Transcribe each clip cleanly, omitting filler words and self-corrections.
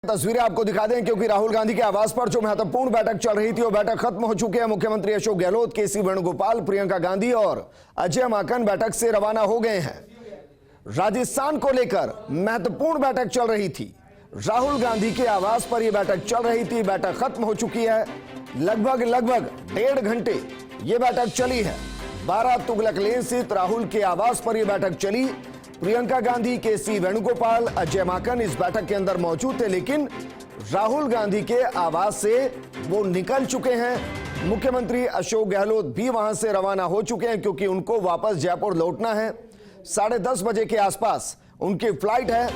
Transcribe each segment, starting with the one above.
तस्वीरें आपको दिखा दें क्योंकि राहुल गांधी के आवास पर जो महत्वपूर्ण बैठक चल रही थी वो बैठक खत्म हो चुकी है। मुख्यमंत्री अशोक गहलोत, केसी वेणुगोपाल, प्रियंका गांधी और अजय माकन बैठक से रवाना हो गए हैं। राजस्थान को लेकर महत्वपूर्ण बैठक चल रही थी। राहुल गांधी के आवास पर यह बैठक चल रही थी। बैठक खत्म हो चुकी है। लगभग 1.5 घंटे ये बैठक चली है। 12 तुगलक लेन स्थित राहुल के आवास पर यह बैठक चली। प्रियंका गांधी, केसी वेणुगोपाल, अजय माकन इस बैठक के अंदर मौजूद थे, लेकिन राहुल गांधी के आवास से वो निकल चुके हैं। मुख्यमंत्री अशोक गहलोत भी वहां से रवाना हो चुके हैं क्योंकि उनको वापस जयपुर लौटना है। 10:30 बजे के आसपास उनकी फ्लाइट है।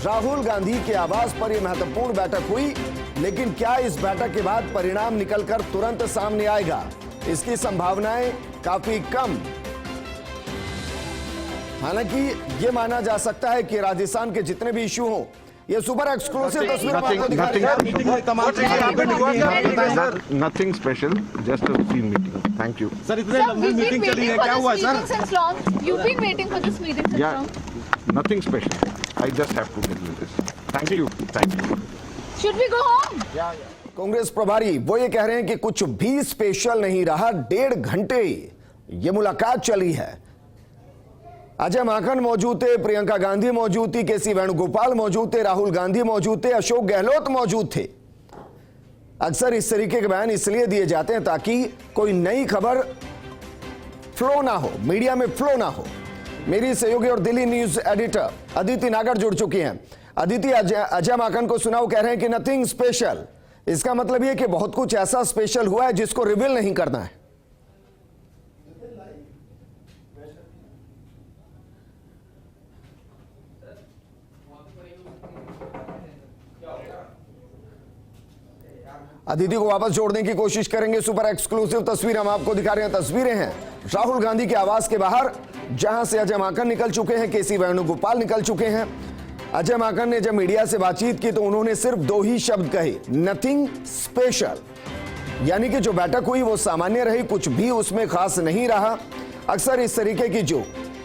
राहुल गांधी के आवास पर यह महत्वपूर्ण बैठक हुई, लेकिन क्या इस बैठक के बाद परिणाम निकलकर तुरंत सामने आएगा, इसकी संभावनाएं काफी कम। हालांकि ये माना जा सकता है कि राजस्थान के जितने भी इश्यू हो, ये सुपर एक्सक्लूसिव तस्वीर आपको दिखा रहे हैं। Nothing special, just a routine meeting. Thank you sir. इतने लंबी मीटिंग चली है, क्या हुआ sir? Nothing special, I just have to tell you this. Thank you. Should we go home? Congress प्रभारी वो ये कह रहे हैं कि कुछ भी स्पेशल नहीं रहा। 1.5 घंटे ये मुलाकात चली है। अजय माकन मौजूद थे, प्रियंका गांधी मौजूद थी, केसी वेणुगोपाल मौजूद थे, राहुल गांधी मौजूद थे, अशोक गहलोत मौजूद थे। अक्सर इस तरीके के बयान इसलिए दिए जाते हैं ताकि कोई नई खबर फ्लो ना हो, मीडिया में फ्लो ना हो। मेरी सहयोगी और दिल्ली न्यूज एडिटर अदिति नागर जुड़ चुकी हैं। अदिति, अजय माकन को सुना, वो कह रहे हैं कि नथिंग स्पेशल। इसका मतलब यह कि बहुत कुछ ऐसा स्पेशल हुआ है जिसको रिवील नहीं करना है। अदिति को वापस जोड़ने की कोशिश करेंगे। सुपर एक्सक्लूसिव तस्वीर हम आपको दिखा रहे हैं। तस्वीरें हैं राहुल गांधी के आवास के बाहर, जहां से अजय माकन निकल चुके हैं, केसी वेणुगोपाल निकल चुके हैं। अजय माकन ने जब मीडिया से बातचीत की तो उन्होंने सिर्फ 2 ही शब्द कहे, नथिंग स्पेशल। यानी कि जो बैठक हुई वो सामान्य रही, कुछ भी उसमें खास नहीं रहा। अक्सर इस तरीके की जो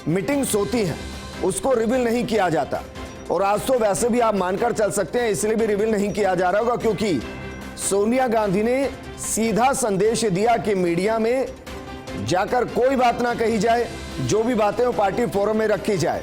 मीटिंग्स होती हैं उसको रिवील नहीं किया जाता, और आज तो वैसे भी आप मानकर चल सकते हैं इसलिए भी रिवील नहीं किया जा रहा होगा क्योंकि सोनिया गांधी ने सीधा संदेश दिया कि मीडिया में जाकर कोई बात ना कही जाए, जो भी बातें वो पार्टी फोरम में रखी जाए।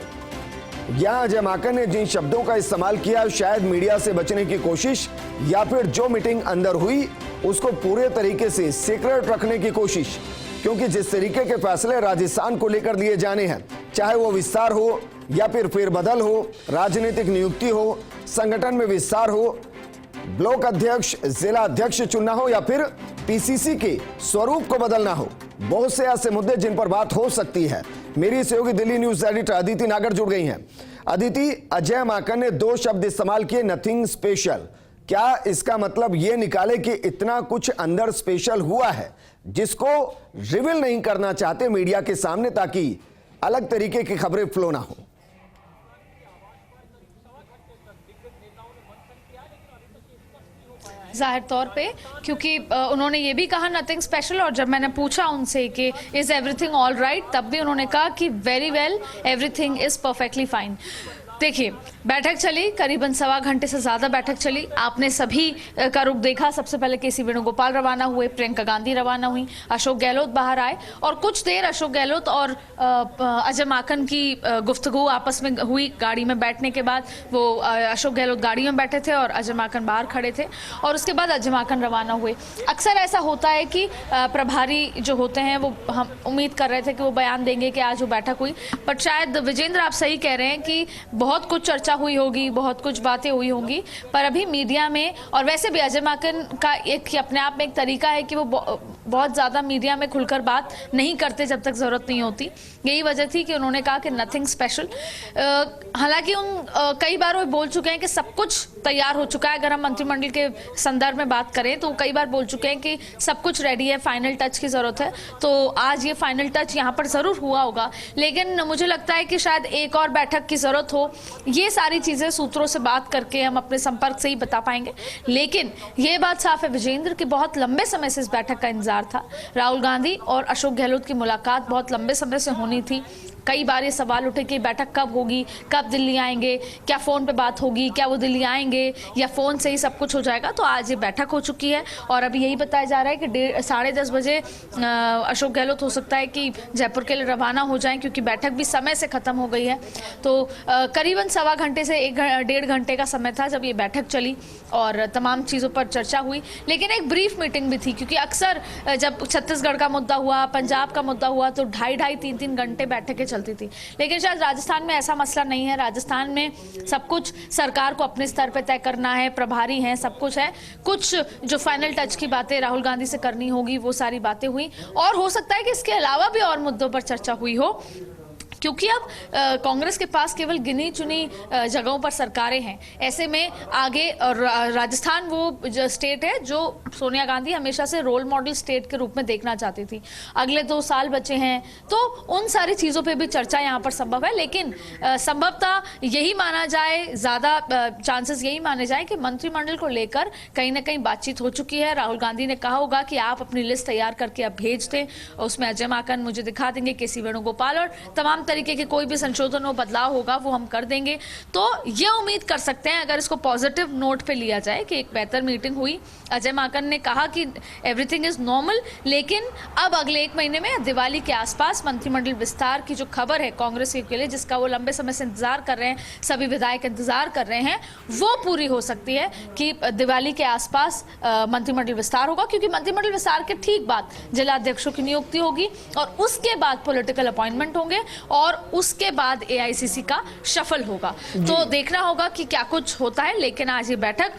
यहां अजय माकन ने जिन शब्दों का इस्तेमाल किया, शायद मीडिया से बचने की कोशिश या फिर जो मीटिंग अंदर हुई उसको पूरे तरीके से सीक्रेट रखने की कोशिश, क्योंकि जिस तरीके के फैसले राजस्थान को लेकर लिए जाने हैं, चाहे वो विस्तार हो या फिर फेरबदल हो, राजनीतिक नियुक्ति हो, संगठन में विस्तार हो, ब्लॉक अध्यक्ष, जिला अध्यक्ष चुनना हो या फिर पीसीसी के स्वरूप को बदलना हो, बहुत से ऐसे मुद्दे जिन पर बात हो सकती है। मेरी सहयोगी दिल्ली न्यूज एडिटर अदिति नागर जुड़ गई हैं। अदिति, अजय माकन ने 2 शब्द इस्तेमाल किए, नथिंग स्पेशल। क्या इसका मतलब यह निकाले कि इतना कुछ अंदर स्पेशल हुआ है जिसको रिवील नहीं करना चाहते मीडिया के सामने ताकि अलग तरीके की खबरें फ्लो ना हो? जाहिर तौर पे, क्योंकि उन्होंने ये भी कहा नथिंग स्पेशल, और जब मैंने पूछा उनसे कि इज एवरीथिंग ऑल राइट, तब भी उन्होंने कहा कि very well, everything is perfectly fine. देखिए, बैठक चली करीबन 1.25 घंटे से ज्यादा बैठक चली। आपने सभी का रुख देखा। सबसे पहले केसी वेणुगोपाल रवाना हुए, प्रियंका गांधी रवाना हुई, अशोक गहलोत बाहर आए, और कुछ देर अशोक गहलोत और अजय माकन की गुफ्तगू आपस में हुई। गाड़ी में बैठने के बाद वो अशोक गहलोत गाड़ी में बैठे थे और अजय माकन बाहर खड़े थे, और उसके बाद अजय माकन रवाना हुए। अक्सर ऐसा होता है कि प्रभारी जो होते हैं वो, हम उम्मीद कर रहे थे कि वो बयान देंगे कि आज वो बैठक हुई, बट शायद विजेंद्र आप सही कह रहे हैं कि बहुत कुछ चर्चा हुई होगी, बहुत कुछ बातें हुई होंगी, पर अभी मीडिया में, और वैसे भी अजय माकन का एक अपने आप में एक तरीका है कि वो बहुत ज्यादा मीडिया में खुलकर बात नहीं करते जब तक जरूरत नहीं होती। यही वजह थी कि उन्होंने कहा कि नथिंग स्पेशल। हालांकि कई बार वो बोल चुके हैं कि सब कुछ तैयार हो चुका है। अगर हम मंत्रिमंडल के संदर्भ में बात करें तो कई बार बोल चुके हैं कि सब कुछ रेडी है, फाइनल टच की जरूरत है। तो आज ये फाइनल टच यहाँ पर जरूर हुआ होगा, लेकिन मुझे लगता है कि शायद एक और बैठक की जरूरत हो। ये सारी चीजें सूत्रों से बात करके हम अपने संपर्क से ही बता पाएंगे, लेकिन ये बात साफ है विजेंद्र कि बहुत लंबे समय से इस बैठक का इंतजार था। राहुल गांधी और अशोक गहलोत की मुलाकात बहुत लंबे समय से होनी थी। कई बार ये सवाल उठे कि बैठक कब होगी, कब दिल्ली आएंगे, क्या फ़ोन पे बात होगी, क्या वो दिल्ली आएंगे या फ़ोन से ही सब कुछ हो जाएगा। तो आज ये बैठक हो चुकी है और अभी यही बताया जा रहा है कि 10:30 बजे अशोक गहलोत हो सकता है कि जयपुर के लिए रवाना हो जाएं, क्योंकि बैठक भी समय से ख़त्म हो गई है। तो करीबन 1.25 घंटे से 1.5 घंटे का समय था जब ये बैठक चली और तमाम चीज़ों पर चर्चा हुई। लेकिन एक ब्रीफ मीटिंग भी थी, क्योंकि अक्सर जब छत्तीसगढ़ का मुद्दा हुआ, पंजाब का मुद्दा हुआ तो 2.5-3 घंटे बैठकें चलती थी। लेकिन शायद राजस्थान में ऐसा मसला नहीं है। राजस्थान में सब कुछ सरकार को अपने स्तर पर तय करना है, प्रभारी हैं, सब कुछ है। कुछ जो फाइनल टच की बातें राहुल गांधी से करनी होगी वो सारी बातें हुई और हो सकता है कि इसके अलावा भी और मुद्दों पर चर्चा हुई हो, क्योंकि अब कांग्रेस के पास केवल गिनी चुनी जगहों पर सरकारें हैं। ऐसे में आगे राजस्थान वो जो स्टेट है जो सोनिया गांधी हमेशा से रोल मॉडल स्टेट के रूप में देखना चाहती थी। अगले 2 साल बचे हैं तो उन सारी चीज़ों पे भी चर्चा यहाँ पर संभव है। लेकिन संभवतः यही माना जाए, ज़्यादा चांसेस यही माने जाए कि मंत्रिमंडल को लेकर कहीं ना कहीं बातचीत हो चुकी है। राहुल गांधी ने कहा होगा कि आप अपनी लिस्ट तैयार करके अब भेज दें, उसमें अजय माकन मुझे दिखा देंगे, केसी वेणुगोपाल, और तमाम तरीके के कोई भी संशोधन और बदलाव होगा वो हम कर देंगे। तो ये उम्मीद कर सकते हैं, अगर इसको पॉजिटिव नोट पे लिया जाए, कि एक बेहतर मीटिंग हुई। अजय माकन ने कहा कि एवरीथिंग इज नॉर्मल, लेकिन अब अगले 1 महीने में दिवाली के आसपास मंत्रिमंडल विस्तार की जो खबर है कांग्रेस के लिए, जिसका वो लंबे समय से इंतजार कर रहे हैं, सभी विधायक इंतजार कर रहे हैं, वो पूरी हो सकती है कि दिवाली के आसपास मंत्रिमंडल विस्तार होगा। क्योंकि मंत्रिमंडल विस्तार के ठीक बाद जिला अध्यक्षों की नियुक्ति होगी और उसके बाद पॉलिटिकल अपॉइंटमेंट होंगे और उसके बाद एआईसीसी का शफल होगा। तो देखना होगा कि क्या कुछ होता है। लेकिन आज ये बैठक,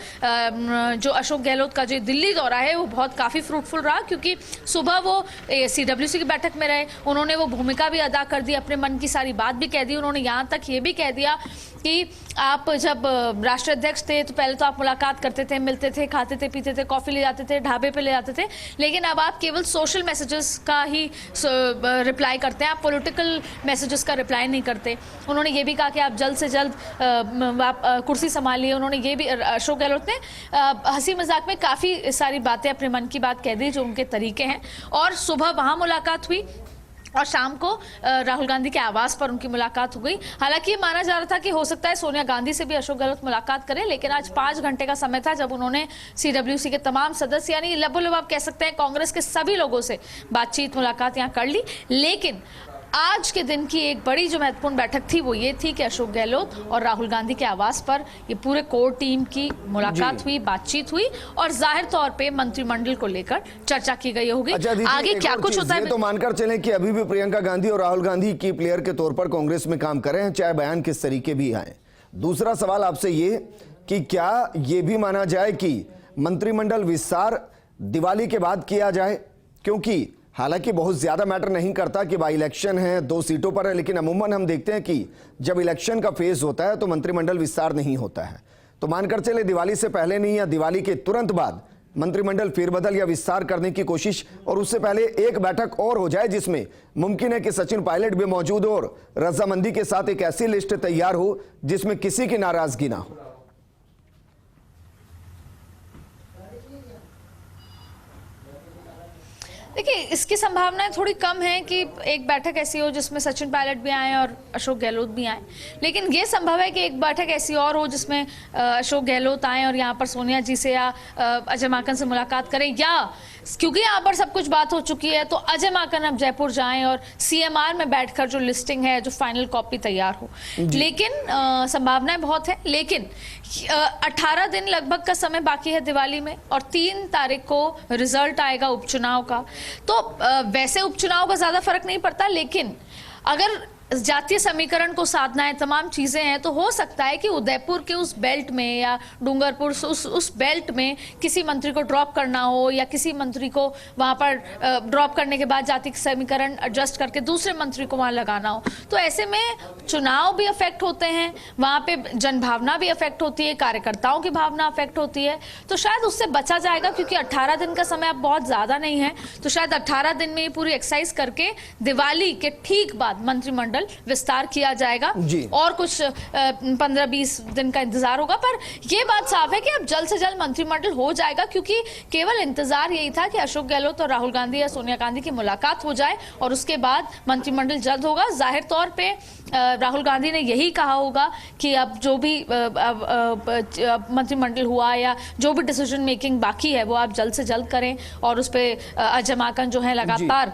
जो अशोक गहलोत का जो दिल्ली दौरा है वो बहुत काफ़ी फ्रूटफुल रहा, क्योंकि सुबह वो सीडब्ल्यूसी की बैठक में रहे, उन्होंने वो भूमिका भी अदा कर दी, अपने मन की सारी बात भी कह दी। उन्होंने यहाँ तक ये भी कह दिया कि आप जब राष्ट्रीय अध्यक्ष थे तो पहले तो आप मुलाकात करते थे, मिलते थे, खाते थे, पीते थे, कॉफ़ी ले जाते थे, ढाबे पे ले जाते थे, लेकिन अब आप केवल सोशल मैसेजेस का ही रिप्लाई करते हैं, आप पॉलिटिकल मैसेजेस का रिप्लाई नहीं करते। उन्होंने ये भी कहा कि आप जल्द से जल्द आप कुर्सी संभालिए। उन्होंने ये भी, अशोक गहलोत ने हंसी मजाक में काफ़ी सारी बातें, अपने मन की बात कह दी जो उनके तरीके हैं। और सुबह वहाँ मुलाकात हुई और शाम को राहुल गांधी के आवास पर उनकी मुलाकात हो गई। हालांकि ये माना जा रहा था कि हो सकता है सोनिया गांधी से भी अशोक गहलोत मुलाकात करें, लेकिन आज 5 घंटे का समय था जब उन्होंने सीडब्ल्यूसी के तमाम सदस्य, यानी लबोलब आप कह सकते हैं कांग्रेस के सभी लोगों से बातचीत, मुलाकात यहाँ कर ली। लेकिन आज के दिन की एक बड़ी जो महत्वपूर्ण बैठक थी वो ये थी कि अशोक गहलोत और राहुल गांधी के आवास पर ये पूरे कोर टीम की मुलाकात हुई, बातचीत हुई और जाहिर तौर पे मंत्रिमंडल को लेकर चर्चा की गई होगी। आगे क्या कुछ होता है तो मानकर चलें कि अभी भी प्रियंका गांधी और राहुल गांधी की प्लेयर के तौर पर कांग्रेस में काम कर रहे हैं, चाहे बयान किस तरीके भी आए। दूसरा सवाल आपसे ये कि क्या ये भी माना जाए कि मंत्रिमंडल विस्तार दिवाली के बाद किया जाए, क्योंकि हालांकि बहुत ज्यादा मैटर नहीं करता कि बाई इलेक्शन है, 2 सीटों पर है, लेकिन अमूमन हम देखते हैं कि जब इलेक्शन का फेज होता है तो मंत्रिमंडल विस्तार नहीं होता है। तो मानकर चले दिवाली से पहले नहीं या दिवाली के तुरंत बाद मंत्रिमंडल फेरबदल या विस्तार करने की कोशिश, और उससे पहले एक बैठक और हो जाए जिसमें मुमकिन है कि सचिन पायलट भी मौजूद हो और रजामंदी के साथ एक ऐसी लिस्ट तैयार हो जिसमें किसी की नाराजगी ना हो। देखिए, इसकी संभावनाएं थोड़ी कम है कि एक बैठक ऐसी हो जिसमें सचिन पायलट भी आए और अशोक गहलोत भी आए। लेकिन ये संभव है कि एक बैठक ऐसी और हो जिसमें अशोक गहलोत आए और यहाँ पर सोनिया जी से या अजय माकन से मुलाकात करें, या क्योंकि यहाँ पर सब कुछ बात हो चुकी है तो अजय माकन अब जयपुर जाएं और सीएमआर में बैठकर जो लिस्टिंग है, जो फाइनल कॉपी तैयार हो। लेकिन संभावनाएं बहुत है। लेकिन 18 दिन लगभग का समय बाकी है दिवाली में और 3 तारीख को रिजल्ट आएगा उपचुनाव का। तो वैसे उपचुनाव का ज्यादा फर्क नहीं पड़ता, लेकिन अगर जातीय समीकरण को साधना है, तमाम चीजें हैं, तो हो सकता है कि उदयपुर के उस बेल्ट में या डूंगरपुर उस बेल्ट में किसी मंत्री को ड्रॉप करना हो, या किसी मंत्री को वहां पर ड्रॉप करने के बाद जातीय समीकरण एडजस्ट करके दूसरे मंत्री को वहां लगाना हो। तो ऐसे में चुनाव भी अफेक्ट होते हैं, वहां पे जनभावना भी अफेक्ट होती है, कार्यकर्ताओं की भावना अफेक्ट होती है। तो शायद उससे बचा जाएगा, क्योंकि 18 दिन का समय अब बहुत ज्यादा नहीं है। तो शायद 18 दिन में ये पूरी एक्सरसाइज करके दिवाली के ठीक बाद मंत्रिमंडल मंत्रिमंडल विस्तार किया जाएगा जी। और कुछ 15-20 दिन का इंतजार होगा, पर यह बात साफ है कि अब जल्द से जल्द मंत्रिमंडल हो जाएगा, क्योंकि केवल इंतजार यही था कि अशोक गहलोत और राहुल गांधी या सोनिया गांधी की मुलाकात हो जाए और उसके बाद मंत्रिमंडल जल्द होगा। जाहिर तौर पे राहुल गांधी ने यही कहा होगा कि अब जो भी मंत्रिमंडल हुआ या जो भी डिसीजन मेकिंग बाकी है वो आप जल्द से जल्द करें, और उस पे अजय माकन जो है लगातार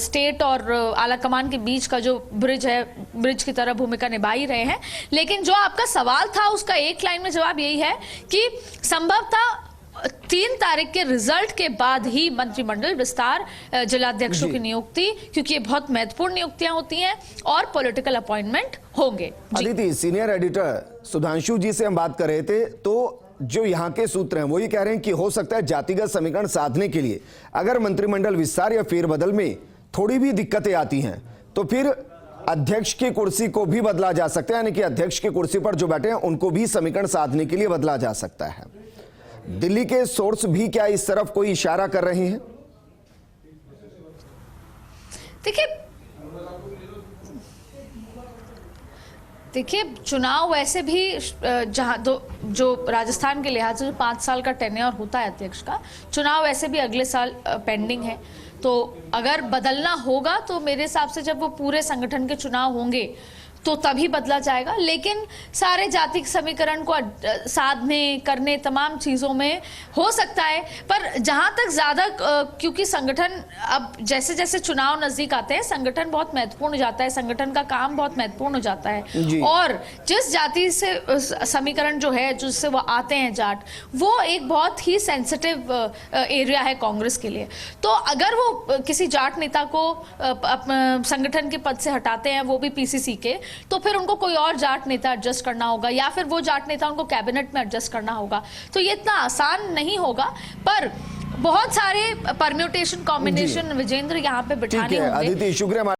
स्टेट और आला कमान के बीच का जो ब्रिज है, ब्रिज की तरह भूमिका निभा ही रहे हैं। लेकिन जो आपका सवाल था उसका एक लाइन में जवाब यही है कि संभवतः 3 तारीख के रिजल्ट के बाद ही मंत्रिमंडल विस्तार, जिलाध्यक्षों की नियुक्ति, क्योंकि ये बहुत महत्वपूर्ण नियुक्तियां होती हैं, और पॉलिटिकल अपॉइंटमेंट होंगे। अदिति, सीनियर एडिटर सुधांशु जी से हम बात कर रहे थे, तो जो यहाँ के सूत्र हैं वो ये कह रहे हैं कि हो सकता है जातिगत समीकरण साधने के लिए अगर मंत्रिमंडल विस्तार या फेरबदल में थोड़ी भी दिक्कतें आती हैं तो फिर अध्यक्ष की कुर्सी को भी बदला जा सकता है, यानी कि अध्यक्ष की कुर्सी पर जो बैठे हैं उनको भी समीकरण साधने के लिए बदला जा सकता है। दिल्ली के सोर्स भी क्या इस तरफ कोई इशारा कर रहे हैं? देखिए चुनाव वैसे भी जहां जो राजस्थान के लिहाज से जो 5 साल का टेन्योर होता है अध्यक्ष का, चुनाव वैसे भी अगले साल पेंडिंग है। तो अगर बदलना होगा तो मेरे हिसाब से जब वो पूरे संगठन के चुनाव होंगे तो तभी बदला जाएगा। लेकिन सारे जाति समीकरण को साधने करने तमाम चीजों में हो सकता है, पर जहां तक ज्यादा क्योंकि संगठन अब जैसे जैसे चुनाव नजदीक आते हैं संगठन बहुत महत्वपूर्ण हो जाता है, संगठन का काम बहुत महत्वपूर्ण हो जाता है, और जिस जाति से समीकरण जो है जिससे वो आते हैं जाट, वो एक बहुत ही सेंसिटिव एरिया है कांग्रेस के लिए। तो अगर वो किसी जाट नेता को संगठन के पद से हटाते हैं, वो भी पीसीसी के, तो फिर उनको कोई और जाट नेता एडजस्ट करना होगा, या फिर वो जाट नेता उनको कैबिनेट में एडजस्ट करना होगा। तो ये इतना आसान नहीं होगा, पर बहुत सारे परम्यूटेशन कॉम्बिनेशन विजेंद्र यहाँ पे बिठाने होंगे। अदिति, शुक्रिया।